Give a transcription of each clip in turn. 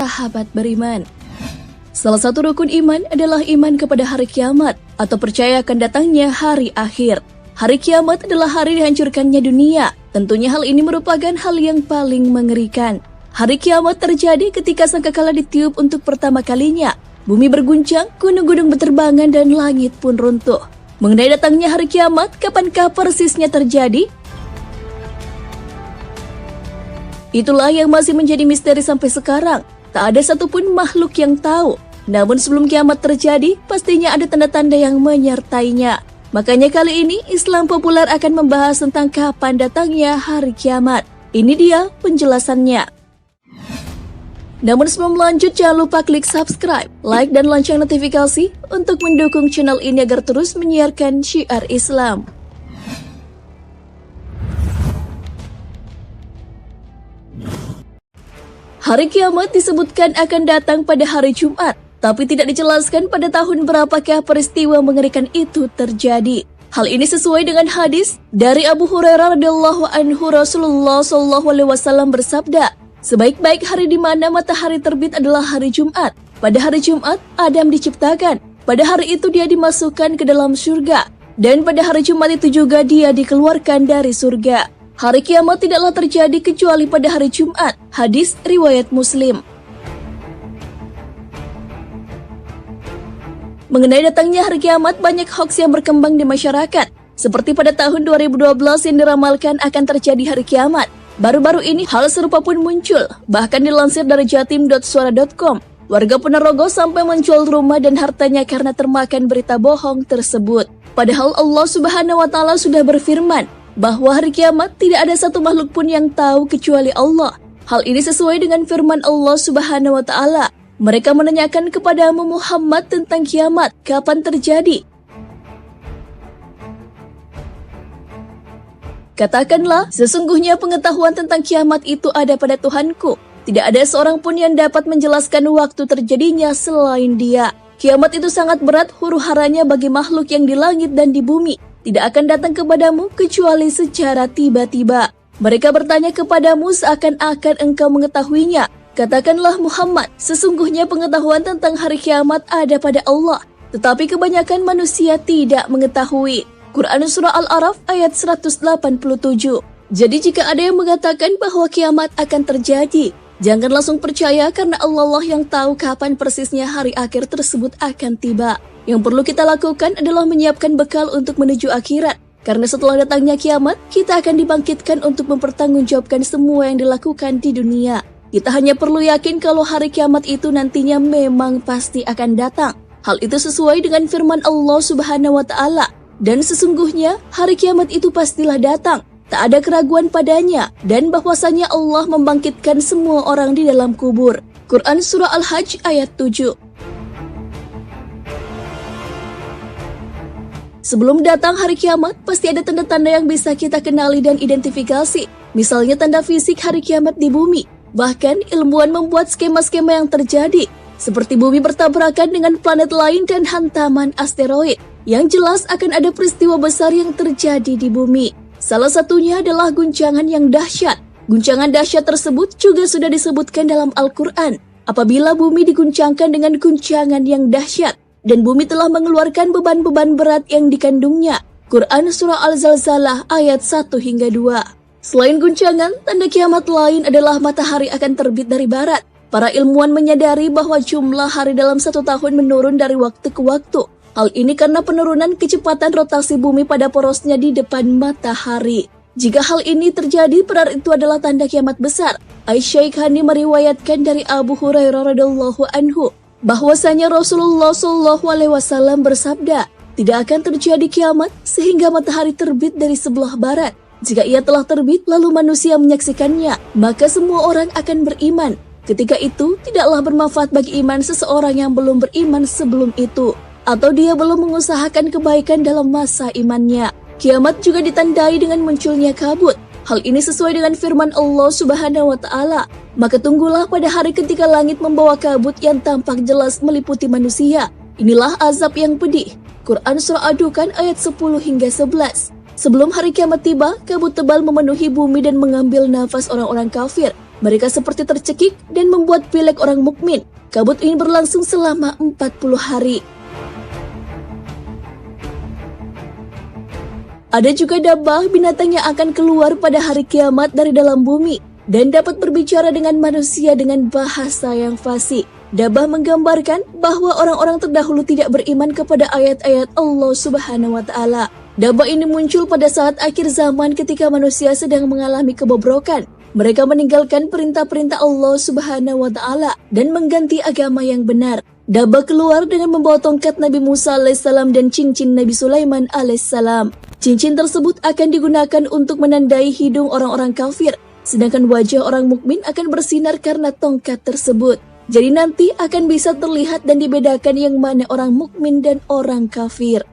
Sahabat beriman, salah satu rukun iman adalah iman kepada hari kiamat atau percaya akan datangnya hari akhir. Hari kiamat adalah hari dihancurkannya dunia. Tentunya hal ini merupakan hal yang paling mengerikan. Hari kiamat terjadi ketika sangkakala ditiup untuk pertama kalinya. Bumi berguncang, gunung-gunung berterbangan dan langit pun runtuh. Mengenai datangnya hari kiamat, kapankah persisnya terjadi? Itulah yang masih menjadi misteri sampai sekarang. Tak ada satupun makhluk yang tahu. Namun sebelum kiamat terjadi, pastinya ada tanda-tanda yang menyertainya. Makanya kali ini Islam Populer akan membahas tentang kapan datangnya hari kiamat. Ini dia penjelasannya. Namun sebelum lanjut, jangan lupa klik subscribe, like, dan lonceng notifikasi untuk mendukung channel ini agar terus menyiarkan syiar Islam. Hari kiamat disebutkan akan datang pada hari Jumat, tapi tidak dijelaskan pada tahun berapakah peristiwa mengerikan itu terjadi. Hal ini sesuai dengan hadis dari Abu Hurairah radhiyallahu anhu. Rasulullah SAW bersabda, sebaik-baik hari di mana matahari terbit adalah hari Jumat. Pada hari Jumat, Adam diciptakan. Pada hari itu dia dimasukkan ke dalam surga. Dan pada hari Jumat itu juga dia dikeluarkan dari surga. Hari kiamat tidaklah terjadi kecuali pada hari Jumat. Hadis riwayat Muslim. Mengenai datangnya hari kiamat, banyak hoaks yang berkembang di masyarakat. Seperti pada tahun 2012 yang diramalkan akan terjadi hari kiamat. Baru-baru ini hal serupa pun muncul. Bahkan dilansir dari jatim.suara.com. Warga Ponorogo sampai menjual rumah dan hartanya karena termakan berita bohong tersebut. Padahal Allah Subhanahu wa Ta'ala sudah berfirman bahwa hari kiamat tidak ada satu makhluk pun yang tahu kecuali Allah. Hal ini sesuai dengan firman Allah Subhanahu wa Ta'ala. Mereka menanyakan kepadamu Muhammad tentang kiamat, kapan terjadi? Katakanlah, sesungguhnya pengetahuan tentang kiamat itu ada pada Tuhanku. Tidak ada seorang pun yang dapat menjelaskan waktu terjadinya selain Dia. Kiamat itu sangat berat huru-haranya bagi makhluk yang di langit dan di bumi. Tidak akan datang kepadamu kecuali secara tiba-tiba. Mereka bertanya kepadamu seakan-akan engkau mengetahuinya. Katakanlah Muhammad, sesungguhnya pengetahuan tentang hari kiamat ada pada Allah. Tetapi kebanyakan manusia tidak mengetahui. Quran Surah Al-A'raf ayat 187. Jadi jika ada yang mengatakan bahwa kiamat akan terjadi, jangan langsung percaya karena Allah yang tahu kapan persisnya hari akhir tersebut akan tiba. Yang perlu kita lakukan adalah menyiapkan bekal untuk menuju akhirat. Karena setelah datangnya kiamat, kita akan dibangkitkan untuk mempertanggungjawabkan semua yang dilakukan di dunia. Kita hanya perlu yakin kalau hari kiamat itu nantinya memang pasti akan datang. Hal itu sesuai dengan firman Allah Subhanahu wa Ta'ala. Dan sesungguhnya hari kiamat itu pastilah datang. Tak ada keraguan padanya. Dan bahwasanya Allah membangkitkan semua orang di dalam kubur. Quran Surah Al-Hajj ayat 7. Sebelum datang hari kiamat, pasti ada tanda-tanda yang bisa kita kenali dan identifikasi. Misalnya tanda fisik hari kiamat di bumi. Bahkan ilmuwan membuat skema-skema yang terjadi. Seperti bumi bertabrakan dengan planet lain dan hantaman asteroid. Yang jelas akan ada peristiwa besar yang terjadi di bumi. Salah satunya adalah guncangan yang dahsyat. Guncangan dahsyat tersebut juga sudah disebutkan dalam Al-Quran. Apabila bumi diguncangkan dengan guncangan yang dahsyat. Dan bumi telah mengeluarkan beban-beban berat yang dikandungnya. Quran Surah Al-Zalzalah ayat 1 hingga 2. Selain guncangan, tanda kiamat lain adalah matahari akan terbit dari barat. Para ilmuwan menyadari bahwa jumlah hari dalam satu tahun menurun dari waktu ke waktu. Hal ini karena penurunan kecepatan rotasi bumi pada porosnya di depan matahari. Jika hal ini terjadi, benar itu adalah tanda kiamat besar. Aisyaikhani meriwayatkan dari Abu Hurairah radhiyallahu anhu bahwasanya Rasulullah SAW bersabda, tidak akan terjadi kiamat sehingga matahari terbit dari sebelah barat. Jika ia telah terbit lalu manusia menyaksikannya, maka semua orang akan beriman. Ketika itu tidaklah bermanfaat bagi iman seseorang yang belum beriman sebelum itu, atau dia belum mengusahakan kebaikan dalam masa imannya. Kiamat juga ditandai dengan munculnya kabut. Hal ini sesuai dengan firman Allah Subhanahu wa Ta'ala. Maka tunggulah pada hari ketika langit membawa kabut yang tampak jelas meliputi manusia. Inilah azab yang pedih. Quran Surah Ad-Dukhan ayat 10 hingga 11. Sebelum hari kiamat tiba, kabut tebal memenuhi bumi dan mengambil nafas orang-orang kafir. Mereka seperti tercekik dan membuat pilek orang mukmin. Kabut ini berlangsung selama 40 hari. Ada juga dabbah, binatang yang akan keluar pada hari kiamat dari dalam bumi dan dapat berbicara dengan manusia dengan bahasa yang fasih. Dabbah menggambarkan bahwa orang-orang terdahulu tidak beriman kepada ayat-ayat Allah Subhanahu wa Ta'ala. Dabbah ini muncul pada saat akhir zaman ketika manusia sedang mengalami kebobrokan. Mereka meninggalkan perintah-perintah Allah Subhanahu wa Ta'ala dan mengganti agama yang benar. Dabbah keluar dengan membawa tongkat Nabi Musa alaihissalam dan cincin Nabi Sulaiman alaihissalam. Cincin tersebut akan digunakan untuk menandai hidung orang-orang kafir, sedangkan wajah orang mukmin akan bersinar karena tongkat tersebut. Jadi nanti akan bisa terlihat dan dibedakan yang mana orang mukmin dan orang kafir.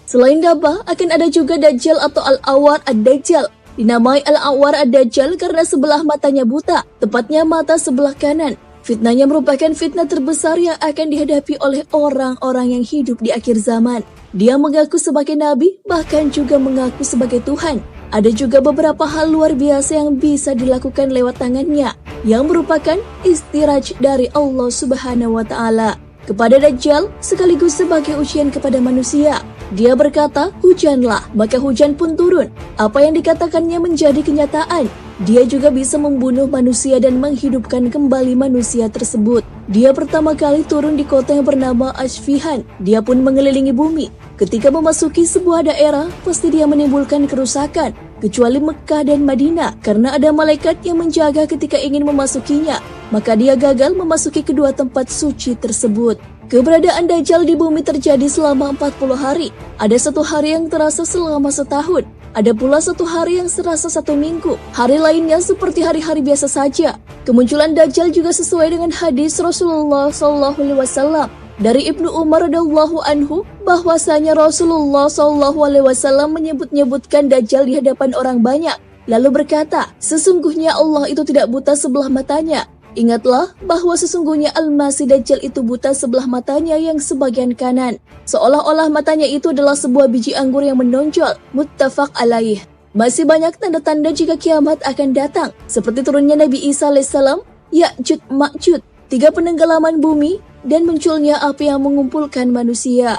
Selain dabbah, akan ada juga Dajjal atau Al-Awwar Ad-Dajjal. Dinamai Al-Awwar Ad-Dajjal karena sebelah matanya buta, tepatnya mata sebelah kanan. Fitnahnya merupakan fitnah terbesar yang akan dihadapi oleh orang-orang yang hidup di akhir zaman. Dia mengaku sebagai nabi, bahkan juga mengaku sebagai Tuhan. Ada juga beberapa hal luar biasa yang bisa dilakukan lewat tangannya, yang merupakan istiraj dari Allah Subhanahu wa Ta'ala kepada Dajjal sekaligus sebagai ujian kepada manusia. Dia berkata, hujanlah, maka hujan pun turun. Apa yang dikatakannya menjadi kenyataan. Dia juga bisa membunuh manusia dan menghidupkan kembali manusia tersebut. Dia pertama kali turun di kota yang bernama Asfihan. Dia pun mengelilingi bumi. Ketika memasuki sebuah daerah, pasti dia menimbulkan kerusakan, kecuali Mekah dan Madinah, karena ada malaikat yang menjaga ketika ingin memasukinya. Maka dia gagal memasuki kedua tempat suci tersebut. Keberadaan Dajjal di bumi terjadi selama 40 hari. Ada satu hari yang terasa selama setahun. Ada pula satu hari yang serasa satu minggu. Hari lainnya seperti hari-hari biasa saja. Kemunculan Dajjal juga sesuai dengan hadis Rasulullah SAW dari Ibnu Umar radhiyallahu anhu bahwasanya Rasulullah SAW menyebut-nyebutkan Dajjal di hadapan orang banyak. Lalu berkata, sesungguhnya Allah itu tidak buta sebelah matanya. Ingatlah bahwa sesungguhnya Al-Masih Dajjal itu buta sebelah matanya yang sebagian kanan. Seolah-olah matanya itu adalah sebuah biji anggur yang menonjol. Muttafaq alaih. Masih banyak tanda-tanda jika kiamat akan datang. Seperti turunnya Nabi Isa alaihissalam, Ya'jud Ma'jud, 3 penenggelaman bumi, dan munculnya api yang mengumpulkan manusia.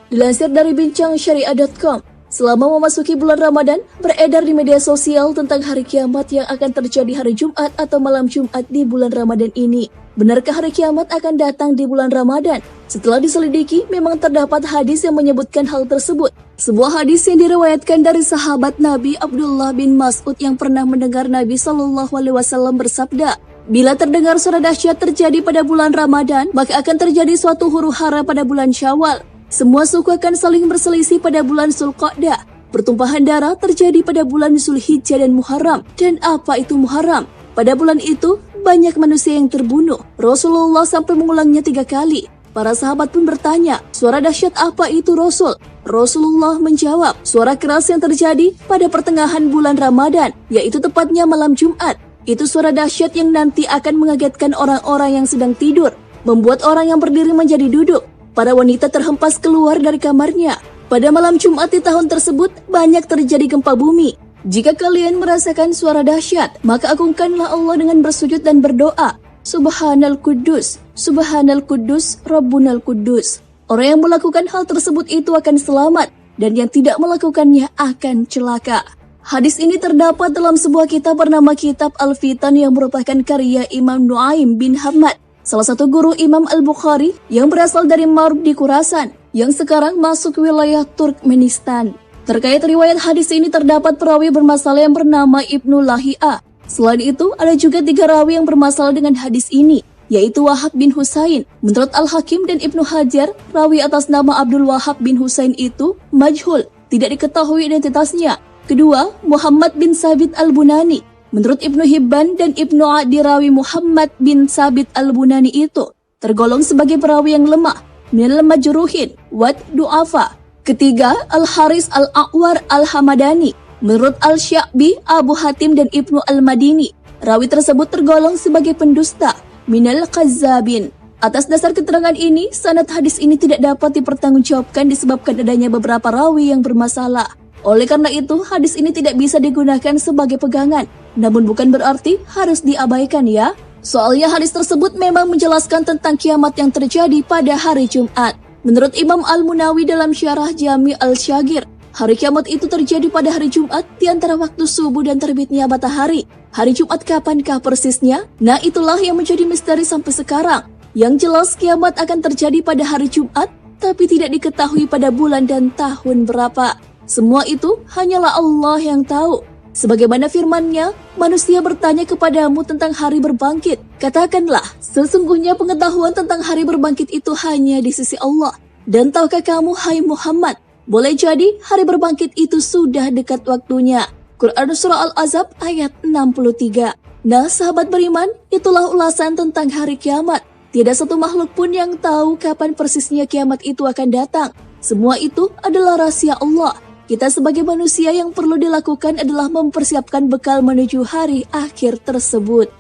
Dilansir dari bincangsyariah.com, selama memasuki bulan Ramadan, beredar di media sosial tentang hari kiamat yang akan terjadi hari Jumat atau malam Jumat di bulan Ramadan ini. Benarkah hari kiamat akan datang di bulan Ramadan? Setelah diselidiki, memang terdapat hadis yang menyebutkan hal tersebut. Sebuah hadis yang diriwayatkan dari sahabat Nabi Abdullah bin Mas'ud yang pernah mendengar Nabi SAW bersabda, bila terdengar suara dahsyat terjadi pada bulan Ramadan, maka akan terjadi suatu huru-hara pada bulan Syawal. Semua suku akan saling berselisih pada bulan Zulqa'dah. Pertumpahan darah terjadi pada bulan Zulhijjah dan Muharram. Dan apa itu Muharram? Pada bulan itu, banyak manusia yang terbunuh. Rasulullah sampai mengulangnya 3 kali. Para sahabat pun bertanya, suara dahsyat apa itu Rasul? Rasulullah menjawab, suara keras yang terjadi pada pertengahan bulan Ramadan, yaitu tepatnya malam Jumat. Itu suara dahsyat yang nanti akan mengagetkan orang-orang yang sedang tidur, membuat orang yang berdiri menjadi duduk. Para wanita terhempas keluar dari kamarnya. Pada malam Jumat di tahun tersebut, banyak terjadi gempa bumi. Jika kalian merasakan suara dahsyat, maka agungkanlah Allah dengan bersujud dan berdoa. Subhanal Quddus, Subhanal Quddus, Rabbunal Quddus. Orang yang melakukan hal tersebut itu akan selamat, dan yang tidak melakukannya akan celaka. Hadis ini terdapat dalam sebuah kitab bernama Kitab Al-Fitan yang merupakan karya Imam Nuaim bin Hamad, salah satu guru Imam Al-Bukhari yang berasal dari Marub di Khurasan, yang sekarang masuk wilayah Turkmenistan. Terkait riwayat hadis ini terdapat perawi bermasalah yang bernama Ibnu Lahia. Selain itu, ada juga 3 rawi yang bermasalah dengan hadis ini, yaitu Wahab bin Husain. Menurut Al-Hakim dan Ibnu Hajar, rawi atas nama Abdul Wahab bin Husain itu majhul, tidak diketahui identitasnya. Kedua, Muhammad bin Sabit Al-Bunani. Menurut Ibnu Hibban dan Ibnu Adi, rawi Muhammad bin Sabit Al-Bunani itu tergolong sebagai perawi yang lemah, minal majruhin, wad du'afa. Ketiga, Al-Haris Al-A'war Al-Hamadani. Menurut Al-Sya'bi, Abu Hatim dan Ibnu Al-Madini, rawi tersebut tergolong sebagai pendusta, minal qazzabin. Atas dasar keterangan ini, sanad hadis ini tidak dapat dipertanggungjawabkan disebabkan adanya beberapa rawi yang bermasalah. Oleh karena itu, hadis ini tidak bisa digunakan sebagai pegangan. Namun bukan berarti harus diabaikan ya. Soalnya hadis tersebut memang menjelaskan tentang kiamat yang terjadi pada hari Jumat. Menurut Imam Al-Munawi dalam Syarah Jami Al-Syagir, hari kiamat itu terjadi pada hari Jumat di antara waktu subuh dan terbitnya matahari. Hari Jumat kapankah persisnya? Nah, itulah yang menjadi misteri sampai sekarang. Yang jelas kiamat akan terjadi pada hari Jumat, tapi tidak diketahui pada bulan dan tahun berapa. Semua itu hanyalah Allah yang tahu. Sebagaimana firman-Nya, manusia bertanya kepadamu tentang hari berbangkit. Katakanlah, sesungguhnya pengetahuan tentang hari berbangkit itu hanya di sisi Allah. Dan tahukah kamu, hai Muhammad, boleh jadi hari berbangkit itu sudah dekat waktunya. Quran Surah Al-Ahzab ayat 63. Nah, sahabat beriman, itulah ulasan tentang hari kiamat. Tidak satu makhluk pun yang tahu kapan persisnya kiamat itu akan datang. Semua itu adalah rahasia Allah. Kita sebagai manusia yang perlu dilakukan adalah mempersiapkan bekal menuju hari akhir tersebut.